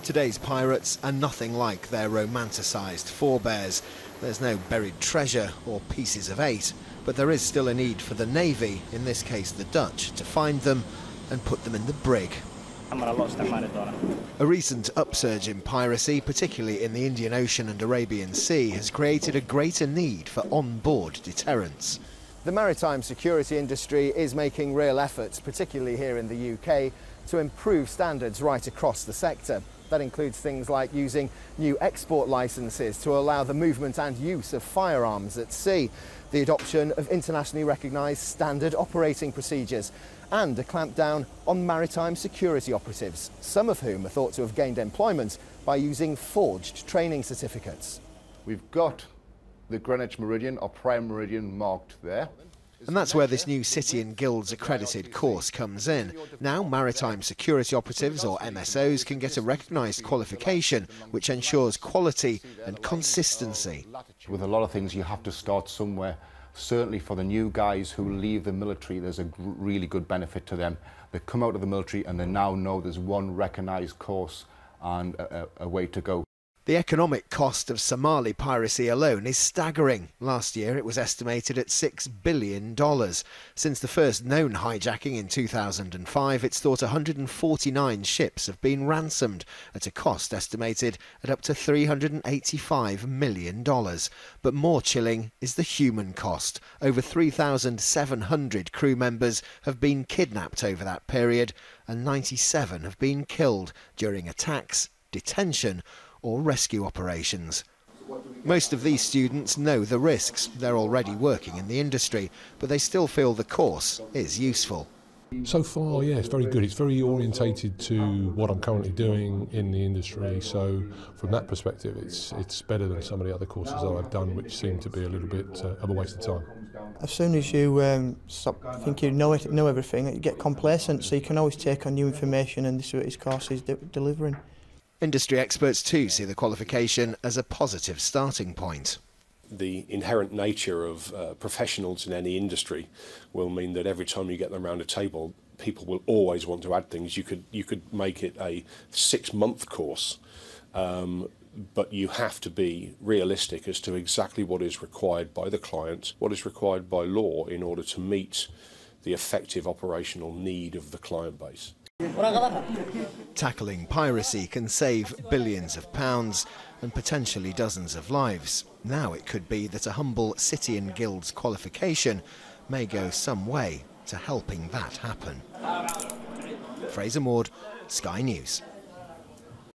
Today's pirates are nothing like their romanticised forebears. There's no buried treasure or pieces of eight, but there is still a need for the Navy, in this case the Dutch, to find them and put them in the brig. A recent upsurge in piracy, particularly in the Indian Ocean and Arabian Sea, has created a greater need for on-board deterrence. The maritime security industry is making real efforts, particularly here in the UK, to improve standards right across the sector. That includes things like using new export licences to allow the movement and use of firearms at sea, the adoption of internationally recognised standard operating procedures, and a clampdown on maritime security operatives, some of whom are thought to have gained employment by using forged training certificates. We've got the Greenwich Meridian, or Prime Meridian, marked there. And that's where this new City and Guilds accredited course comes in. Now maritime security operatives, or MSOs, can get a recognised qualification which ensures quality and consistency. With a lot of things you have to start somewhere. Certainly for the new guys who leave the military, there's a really good benefit to them. They come out of the military and they now know there's one recognised course and a way to go. The economic cost of Somali piracy alone is staggering. Last year it was estimated at $6 billion. Since the first known hijacking in 2005, it's thought 149 ships have been ransomed, at a cost estimated at up to $385 million. But more chilling is the human cost. Over 3,700 crew members have been kidnapped over that period, and 97 have been killed during attacks, detention, or rescue operations. Most of these students know the risks. They're already working in the industry, but they still feel the course is useful. So far, yeah, it's very good. It's very orientated to what I'm currently doing in the industry, so from that perspective it's better than some of the other courses that I've done, which seem to be a little bit of a waste of time. As soon as you stop thinking you know everything, you get complacent, so you can always take on new information, and this is what his course is delivering. Industry experts too see the qualification as a positive starting point. The inherent nature of professionals in any industry will mean that every time you get them around a table, people will always want to add things. You could make it a 6-month course, but you have to be realistic as to exactly what is required by the client, what is required by law in order to meet the effective operational need of the client base. Tackling piracy can save billions of pounds and potentially dozens of lives. Now it could be that a humble City and Guilds qualification may go some way to helping that happen. Fraser Maud, Sky News.